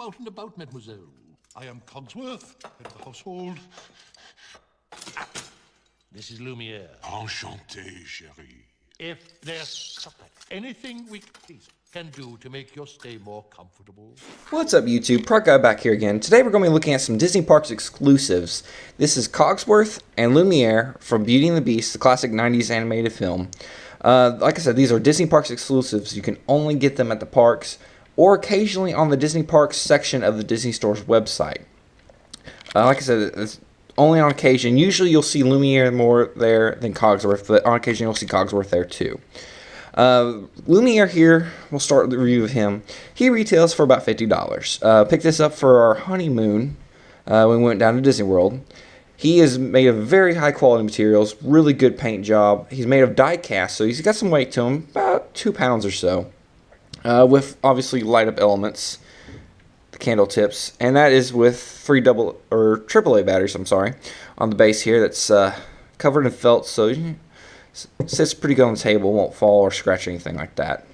out and about, mademoiselle? I am Cogsworth, head of the household. This is Lumiere. Enchanté, chérie. If there's anything we can do to make your stay more comfortable. What's up, YouTube? PropGuy back here again. Today we're going to be looking at some Disney Parks exclusives. This is Cogsworth and Lumiere from Beauty and the Beast, the classic 90s animated film. Like I said, these are Disney Parks exclusives. You can only get them at the parks or occasionally on the Disney Parks section of the Disney Store's website. Like I said, it's only on occasion. Usually you'll see Lumiere more there than Cogsworth, but on occasion you'll see Cogsworth there too. Lumiere here, we'll start the review of him. He retails for about $50. Picked this up for our honeymoon when we went down to Disney World. He is made of very high quality materials, really good paint job. He's made of die cast, so he's got some weight to him, about 2 pounds or so. With obviously light up elements, the candle tips, and that is with 3 double or AAA batteries, I'm sorry, on the base here. That's covered in felt, so it sits pretty good on the table, won't fall or scratch anything like that.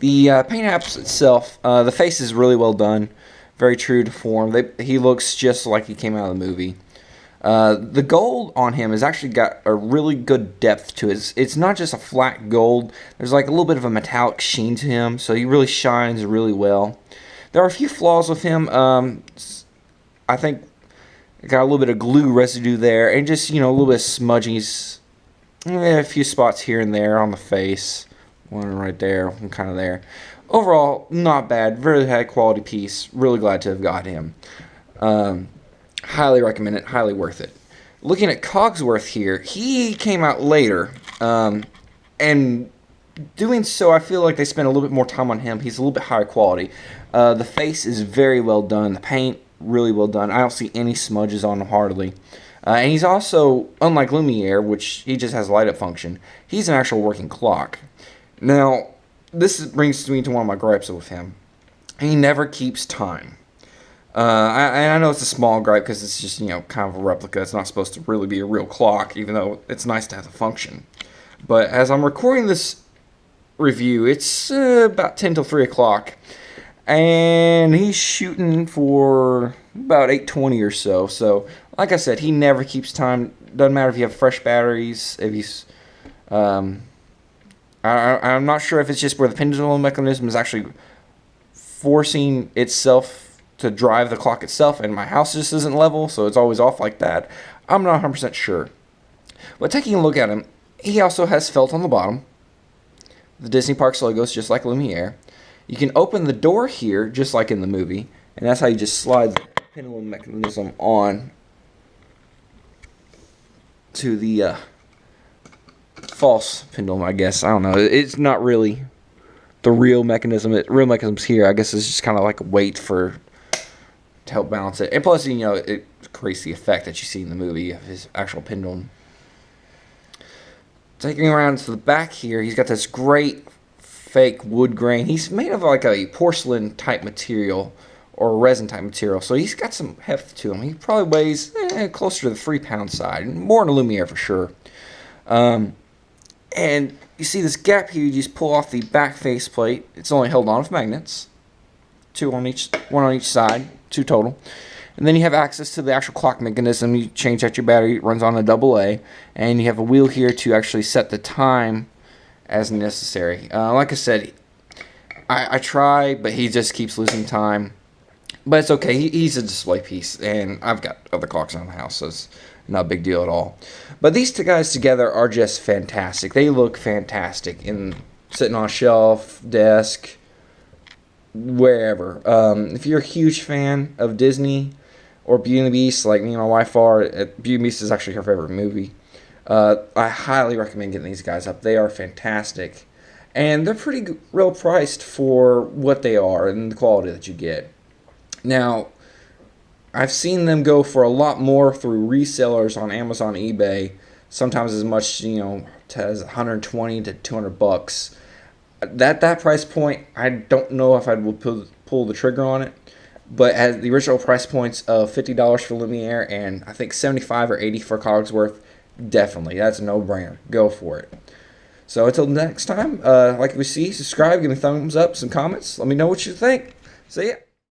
The paint apps itself, the face is really well done, very true to form. He looks just like he came out of the movie. The gold on him has actually got a really good depth to it. It's not just a flat gold. There's like a little bit of a metallic sheen to him, so he really shines really well. There are a few flaws with him. I think got a little bit of glue residue there, and just, you know, a little bit of smudgies. A few spots here and there on the face. One right there, one kind of there. Overall, not bad. Very high quality piece. Really glad to have got him. Highly recommend it. Highly worth it. Looking at Cogsworth here, he came out later. And doing so, I feel like they spent a little bit more time on him. He's a little bit higher quality. The face is very well done. The paint, really well done. I don't see any smudges on him hardly. And he's also, unlike Lumiere, which he just has a light up function, he's an actual working clock. Now, this brings me to one of my gripes with him. He never keeps time. I know it's a small gripe because it's just, you know, kind of a replica. It's not supposed to really be a real clock, even though it's nice to have the function. But as I'm recording this review, it's about 10 till 3 o'clock. And he's shooting for about 8:20 or so. So, like I said, he never keeps time. Doesn't matter if you have fresh batteries, if he's... I'm not sure if it's just where the pendulum mechanism is actually forcing itself to drive the clock itself, and my house just isn't level, so it's always off like that. I'm not 100% sure. But taking a look at him, he also has felt on the bottom. The Disney Parks logo is just like Lumiere. You can open the door here, just like in the movie, and that's how you just slide the pendulum mechanism on to the false pendulum, I guess. I don't know. It's not really the real mechanism. The real mechanism's here. I guess it's just kind of like a weight to help balance it. And plus, you know, it creates the effect that you see in the movie of his actual pendulum. Taking around to the back here, he's got this great fake wood grain. He's made of like a porcelain type material or a resin type material, so he's got some heft to him. He probably weighs closer to the 3 pound side, more than a Lumiere for sure. And you see this gap here, you just pull off the back faceplate. It's only held on with magnets. One on each side, 2 total. And then you have access to the actual clock mechanism. You change out your battery, it runs on a AA. And you have a wheel here to actually set the time as necessary. Like I said, I try, but he just keeps losing time. But it's okay, he's a display piece, and I've got other clocks around the house, so it's not a big deal at all. But these 2 guys together are just fantastic. They look fantastic sitting on a shelf, desk, wherever. If you're a huge fan of Disney or Beauty and the Beast, like me and my wife are, Beauty and the Beast is actually her favorite movie. I highly recommend getting these guys up. They are fantastic. And they're pretty real priced for what they are and the quality that you get. Now, I've seen them go for a lot more through resellers on Amazon, eBay. Sometimes as much, you know, as 120 to 200 bucks. At that price point, I don't know if I would pull the trigger on it. But at the original price points of $50 for Lumiere and I think $75 or $80 for Cogsworth, definitely, that's a no-brainer. Go for it. So until next time, like we see, subscribe, give me a thumbs up, some comments. Let me know what you think. See ya.